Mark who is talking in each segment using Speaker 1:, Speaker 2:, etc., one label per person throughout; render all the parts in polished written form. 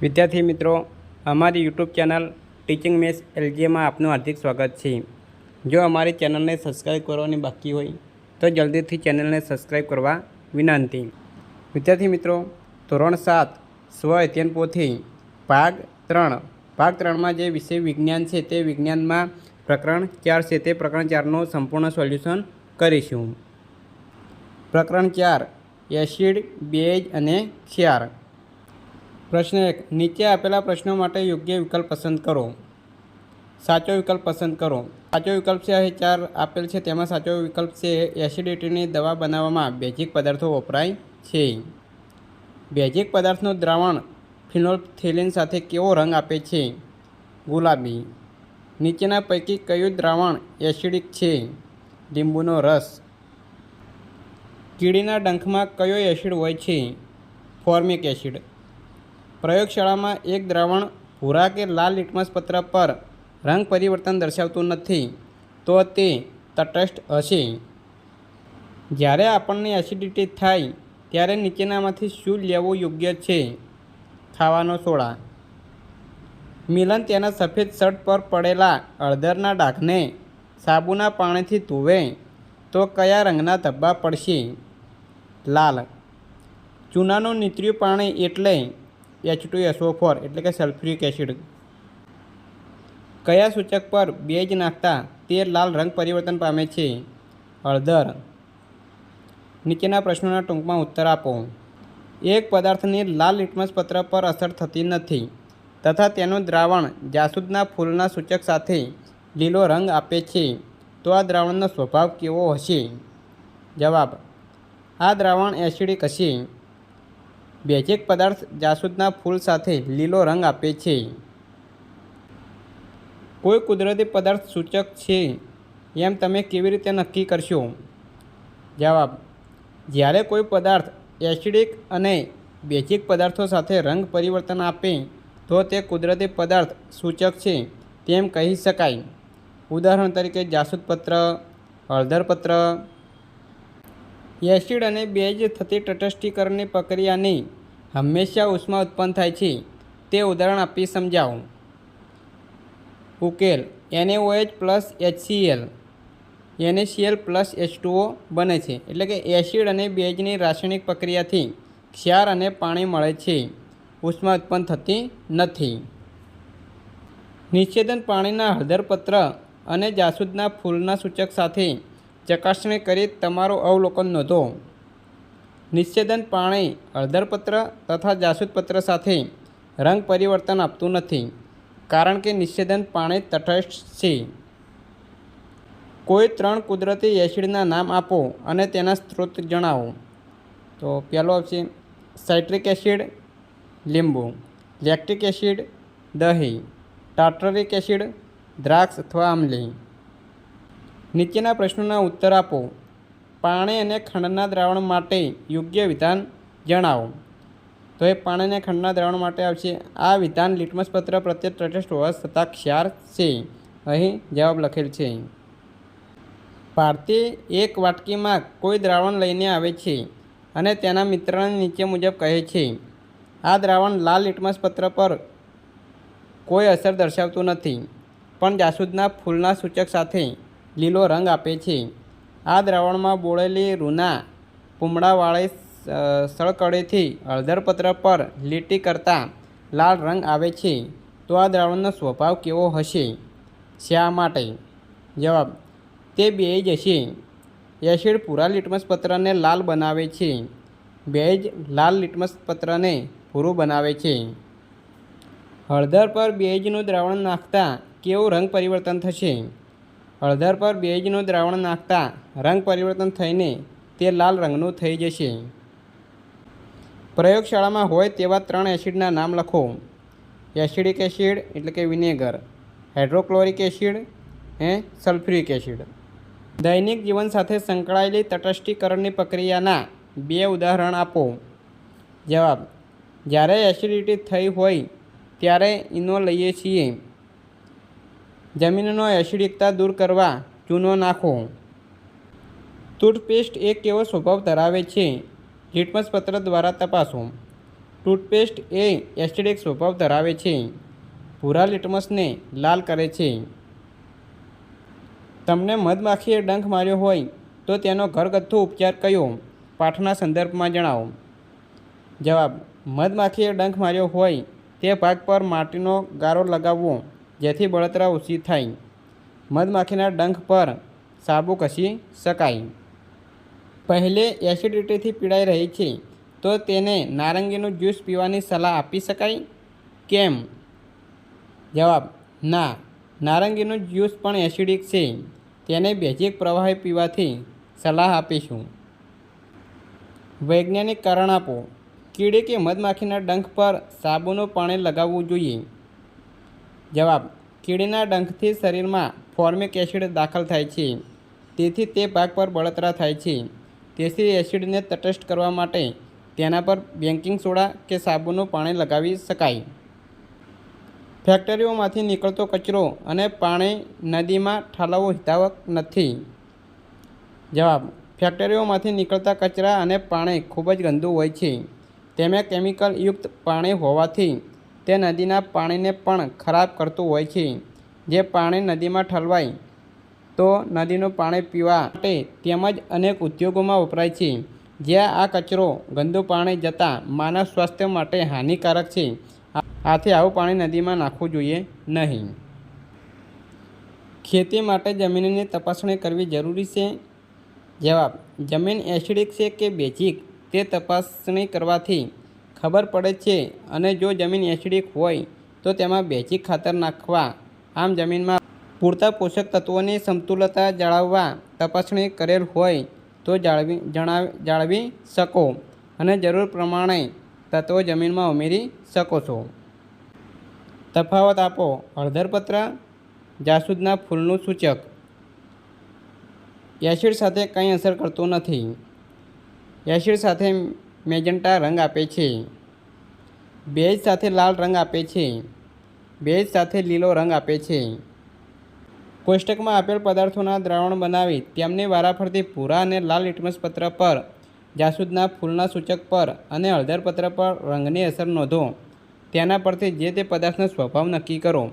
Speaker 1: વિદ્યાર્થી મિત્રો, અમારી યુટ્યુબ ચેનલ ટીચિંગ મેથ્સ એલજીમાં આપનું હાર્દિક સ્વાગત છે। જો અમારી ચેનલને સબસ્ક્રાઈબ કરવાની બાકી હોય તો જલ્દીથી ચેનલને સબસ્ક્રાઈબ કરવા વિનંતી। વિદ્યાર્થી મિત્રો, ધોરણ 7 સ્વ અધ્યયન પોથી ભાગ 3માં જે વિષય વિજ્ઞાન છે તે વિજ્ઞાનમાં પ્રકરણ 4 છે તે પ્રકરણ 4નું સંપૂર્ણ સોલ્યુશન કરીશું। પ્રકરણ 4 એસિડ, બેઝ અને ક્ષાર। પ્રશ્ન 1, નીચે આપેલા પ્રશ્નો માટે યોગ્ય વિકલ્પ પસંદ કરો। સાચો વિકલ્પ પસંદ કરો। સાચો વિકલ્પ છે અહીં 4 આપેલ છે, તેમાં સાચો વિકલ્પ છે એસિડિટીની દવા બનાવવામાં બેઝિક પદાર્થો વપરાય છે। બેઝિક પદાર્થનું દ્રાવણ ફિનોલ્ફથેલિન સાથે કેવો રંગ આપે છે? ગુલાબી। નીચેના પૈકી કયું દ્રાવણ એસિડિક છે? લીંબુનો રસ। કીડીના ડંખમાં કયો એસિડ હોય છે? Formic acid. પ્રયોગશાળામાં એક દ્રાવણ ભૂરા કે લાલ લિટમસ પત્ર પર રંગ પરિવર્તન દર્શાવતું નથી તો તે તટસ્થ હશે। જ્યારે આપણને એસિડિટી થાય ત્યારે નીચેનામાંથી શું લેવું યોગ્ય છે? ખાવાનો સોડા। મિલન તેના સફેદ શર્ટ પર પડેલા હળદરના ડાઘને સાબુના પાણીથી ધોવે તો કયા રંગના ધબ્બા પડશે? લાલ। ચૂનાનું નીતર્યું પાણી એટલે H2SO4 એટલે કે સલ્ફ્યુરિક એસિડ। કયા સૂચક પર બેઝ નાખતા તે લાલ રંગ પરિવર્તન પામે છે? હળદર। નીચેના પ્રશ્નોના ટૂંકમાં ઉત્તર આપો। એક પદાર્થની લાલ લિટમસ પત્ર પર અસર થતી નથી તથા તેનું દ્રાવણ જાસૂદના ફૂલના સૂચક સાથે લીલો રંગ આપે છે તો આ દ્રાવણનો સ્વભાવ કેવો હશે? જવાબ, આ દ્રાવણ એસિડિક હશે। બેઝિક પદાર્થ જાસૂદના ફૂલ સાથે લીલો રંગ આપે છે। કોઈ કુદરતી પદાર્થ સૂચક છે એમ તમે કેવી રીતે નક્કી કરશો? જવાબ, જ્યારે કોઈ પદાર્થ એસિડિક અને બેઝિક પદાર્થો સાથે રંગ પરિવર્તન આપે તો તે કુદરતી પદાર્થ સૂચક છે તેમ કહી શકાય। ઉદાહરણ તરીકે જાસૂદપત્ર, હળદરપત્ર। એસિડ અને બેઝ થતી તટસ્થીકરણની પ્રક્રિયાની હંમેશા ઉષ્મા ઉત્પન્ન થાય છે તે ઉદાહરણ આપી સમજાવો। ઉકેલ: NaOH plus HCl NaCl plus H2O બને છે, એટલે કે એસિડ અને બેઝની રાસાયણિક પ્રક્રિયાથી ક્ષાર અને પાણી મળે છે, ઉષ્મા ઉત્પન્ન થતી નથી। નિષેધન પાણીના હળદરપત્ર અને જાસૂદના ફૂલના સૂચક સાથે ચકાસણી કરી તમારું અવલોકન નોંધો। નિષેધન પાણી હળદરપત્ર તથા જાસૂદપત્ર સાથે રંગ પરિવર્તન આપતું નથી કારણ કે નિષેધન પાણી તટસ્થ છે। કોઈ 3 કુદરતી એસિડના નામ આપો અને તેના સ્ત્રોત જણાવો। તો પહેલો આવશે સાઇટ્રિક એસિડ, લીંબુ; લેક્ટિક એસિડ, દહીં; ટાર્ટરિક એસિડ, દ્રાક્ષ અથવા આમલી। નીચેના પ્રશ્નોના ઉત્તર આપો। પાણી અને ખંડના દ્રાવણ માટે યોગ્ય વિધાન જણાવો। તો એ પાણી અને ખંડના દ્રાવણ માટે આવશે આ વિધાન લિટમસ પત્ર પ્રત્યે તટસ્થ હોવા છતાં ક્ષાર છે। અહીં જવાબ લખેલ છે। ભારતી એક વાટકીમાં કોઈ દ્રાવણ લઈને આવે છે અને તેના મિત્રને નીચે મુજબ કહે છે, આ દ્રાવણ લાલ લિટમસ પત્ર પર કોઈ અસર દર્શાવતું નથી પણ જાસૂદના ફૂલના સૂચક સાથે લીલો રંગ આપે છે। આ દ્રાવણમાં બોળેલી રૂના પૂમડાવાળી સળકડીથી હળદરપત્ર પર લીટી કરતાં લાલ રંગ આવે છે તો આ દ્રાવણનો સ્વભાવ કેવો હશે? શા માટે? જવાબ, તે બેઝ હશે। એસિડ ભૂરા લિટમસ પત્રને લાલ બનાવે છે, બેઝ લાલ લિટમસ પત્રને ભૂરું બનાવે છે। હળદર પર બેઝનું દ્રાવણ નાખતા કેવું રંગ પરિવર્તન થશે? હળદર પર બેઝનું દ્રાવણ નાખતા રંગ પરિવર્તન થઈને તે લાલ રંગનું થઈ જશે। પ્રયોગશાળામાં હોય તેવા 3 એસિડના નામ લખો। એસિડિક એસિડ એટલે કે vinegar, hydrochloric acid, sulphuric acid. દૈનિક જીવન સાથે સંકળાયેલી તટસ્થીકરણની પ્રક્રિયાના 2 ઉદાહરણ આપો। જવાબ, જ્યારે એસિડિટી થઈ હોય ત્યારે ઇનો લઈએ છીએ, જમીનનો એસિડિકતા દૂર કરવા ચૂનો નાખો। ટૂથપેસ્ટ એક કેવો સ્વભાવ ધરાવે છે? લિટમસ પત્ર દ્વારા તપાસો। ટૂથપેસ્ટ એ એસિડિક સ્વભાવ ધરાવે છે. ભૂરા લિટમસને લાલ કરે છે. તમને મધમાખીએ ડંખ માર્યો હોય તો તેનો ઘરગથ્થુ ઉપચાર કયો? પાઠના સંદર્ભમાં જણાવો. જવાબ: મધમાખીએ ડંખ માર્યો હોય તે ભાગ પર માટીનો ગારો લગાવવો જેથી બળતરા ઓછી થાય. મધમાખીના ડંખ પર સાબુ ઘસી શકાય. પહેલે એસિડિટીથી પીડાઈ રહી છે તો તેને નારંગીનું જ્યુસ પીવાની સલાહ આપી શકાય? કેમ? જવાબ: ના, નારંગીનું જ્યુસ પણ એસિડિક છે. તેને બેઝિક પ્રવાહી પીવાથી સલાહ આપીશું. વૈજ્ઞાનિક કારણ આપો. કીડી કે મધમાખીના ડંખ પર સાબુનું પાણી લગાવવું જોઈએ? જવાબ: કીડીના ડંખથી શરીરમાં ફોર્મિક એસિડ દાખલ થાય છે. તેથી તે ભાગ પર બળતરા થાય છે. તેથી એસિડને તટસ્થ કરવા માટે તેના પર બેકિંગ સોડા કે સાબુનું પાણી લગાવી શકાય. ફેક્ટરીઓમાંથી નીકળતો કચરો અને પાણી નદીમાં ઠાલવવું હિતાવહ નથી. જવાબ: ફેક્ટરીઓમાંથી નીકળતા કચરા અને પાણી ખૂબ જ ગંદુ હોય છે. તેમાં કેમિકલ યુક્ત પાણી હોવાથી તે નદીના પાણીને પણ ખરાબ કરતું હોય છે. જે પાણી નદીમાં ઠલવાય તો નદીનું પાણી પીવા માટે તેમજ અનેક ઉદ્યોગોમાં વપરાય છે. જ્યાં આ કચરો ગંદુ પાણી જતાં માનવ સ્વાસ્થ્ય માટે હાનિકારક છે. આથી આવું પાણી નદીમાં નાખવું જોઈએ નહીં. ખેતી માટે જમીનની તપાસણી કરવી જરૂરી છે? જવાબ: જમીન એસિડિક છે કે બેઝિક તે તપાસણી કરવાથી ખબર પડે છે. અને જો જમીન એસિડિક હોય તો તેમાં બેઝિક ખાતર નાખવા. આમ જમીનમાં પૂરતા પોષક તત્વોની સમતુલતા જાળવવા તપાસણી કરેલ હોય તો જાળવી શકો અને જરૂર પ્રમાણે તત્વો જમીનમાં ઉમેરી શકો છો. તફાવત આપો. હળદરપત્ર જાસૂદના ફૂલનું સૂચક. એસિડ સાથે કંઈ અસર કરતું નથી. એસિડ સાથે મેજન્ટા રંગ આપે છે. બેઝ સાથે લાલ રંગ આપે છે. બેઝ સાથે લીલો રંગ આપે છે. કોષ્ટકમાં આપેલ પદાર્થોના દ્રાવણ બનાવી તેમની વારાફરતી ભૂરા અને લાલ લિટમસ પત્ર પર, જાસૂદના ફૂલના સૂચક પર અને હળદરપત્ર પર રંગની અસર નોંધો. તેના પરથી જે તે પદાર્થનો સ્વભાવ નક્કી કરો.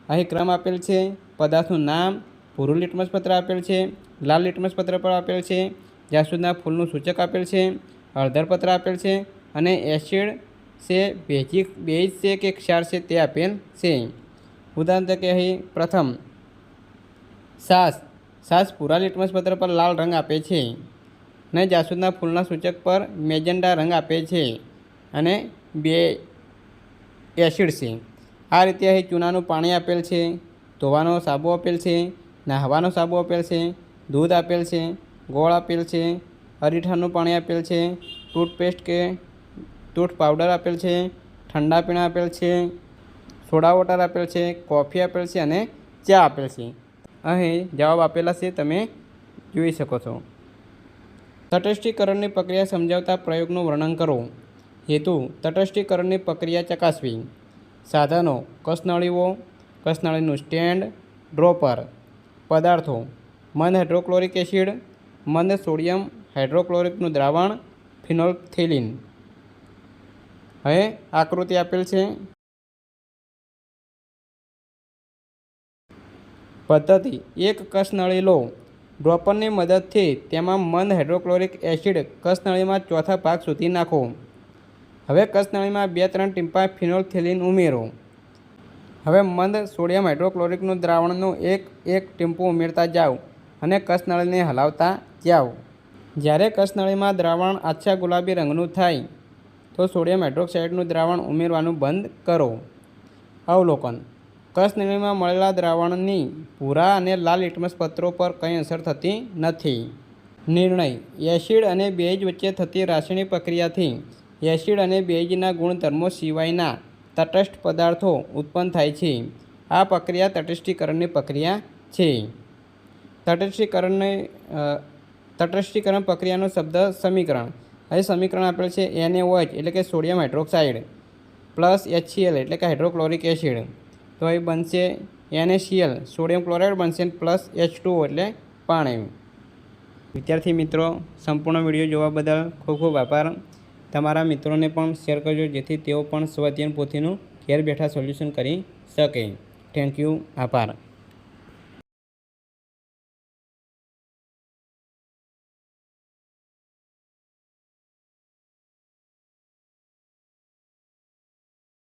Speaker 1: અહીં ક્રમ આપેલ છે. પદાર્થનું નામ ભૂરું લિટમસ પત્ર આપેલ છે. લાલ લિટમસ પત્ર પર આપેલ છે. જાસૂદના ફૂલનું સૂચક આપેલ છે. હળદરપત્ર આપેલ છે. અને એસિડ છે, બેઝ છે કે ક્ષાર છે તે આપેલ છે. ઉદાહરણ તરીકે અહીં પ્રથમ સાસ ભૂરા લિટમસ પત્ર પર લાલ રંગ આપે છે અને જાસૂદના ફૂલના સૂચક પર મેજેન્ડા રંગ આપે છે અને બે એસિડ છે. આ રીતે અહીં ચૂનાનું પાણી આપેલ છે. ધોવાનો સાબુ આપેલ છે. નાહવાનો સાબુ આપેલ છે. દૂધ આપેલ છે. ગોળ આપેલ છે. અરીઠાનું પાણી આપેલ છે. ટૂથપેસ્ટ કે ટૂથ પાવડર આપેલ છે. ઠંડા પીણા આપેલ છે. સોડા વોટર આપેલ છે. કોફી આપેલ છે અને ચા આપેલ છે. અહીં જવાબ આપેલા છે, તમે જોઈ શકો છો. તટસ્થીકરણની પ્રક્રિયા સમજાવતા પ્રયોગનું વર્ણન કરો. હેતુ: તટસ્થીકરણની પ્રક્રિયા ચકાસવી. સાધનો: કસનળીઓ, કસનળીનું સ્ટેન્ડ, ડ્રોપર. પદાર્થો: મંદ હાઇડ્રોક્લોરિક એસિડ, મંદ સોડિયમ હાઇડ્રોક્લોરિકનું દ્રાવણ, ફિનોલ્ફથેલિન. હવે આકૃતિ આપેલ છે. પદ્ધતિ: એક કસનળી લો. ડ્રોપરની મદદથી તેમાં મંદ હાઇડ્રોક્લોરિક એસિડ કસનળીમાં ચોથા ભાગ સુધી નાખો. હવે કસનળીમાં 2-3 ટીપાં ફિનોલ્ફથેલિન ઉમેરો. હવે મંદ સોડિયમ હાઇડ્રોક્લોરિકનું દ્રાવણનું એક ટીપું ઉમેરતા જાઓ અને કસનળીને હલાવતા જાઓ. જ્યારે કસનળીમાં દ્રાવણ આછા ગુલાબી રંગનું થાય તો સોડિયમ હાઇડ્રોક્સાઇડનું દ્રાવણ ઉમેરવાનું બંધ કરો. અવલોકન: કસનળીમાં મળેલા દ્રાવણની ભૂરા અને લાલ લિટમસ પત્રો પર કંઈ અસર થતી નથી. નિર્ણય: એસિડ અને બેઝ વચ્ચે થતી રાસાયણિક પ્રક્રિયાથી એસિડ અને બેઝના ગુણધર્મો સિવાયના તટસ્થ પદાર્થો ઉત્પન્ન થાય છે. આ પ્રક્રિયા તટસ્થીકરણની પ્રક્રિયા છે. તટસ્થીકરણ પ્રક્રિયાનું શબ્દ સમીકરણ. અહીં સમીકરણ આપેલ છે. NaOH એટલે કે સોડિયમ હાઇડ્રોક્સાઇડ પ્લસ HCl એટલે કે હાઇડ્રોક્લોરિક એસિડ. તો અહીં બનશે NaCl, સોડિયમ ક્લોરાઇડ બનશે પ્લસ H2O એટલે પાણી. વિદ્યાર્થી મિત્રો, સંપૂર્ણ વિડીયો જોવા બદલ ખૂબ ખૂબ આભાર. તમારા મિત્રોને પણ શેર કરજો, જેથી તેઓ પણ સ્વ અધ્યયન પોથીનું ઘેર બેઠા સોલ્યુશન કરી શકે. Thank you. આભાર.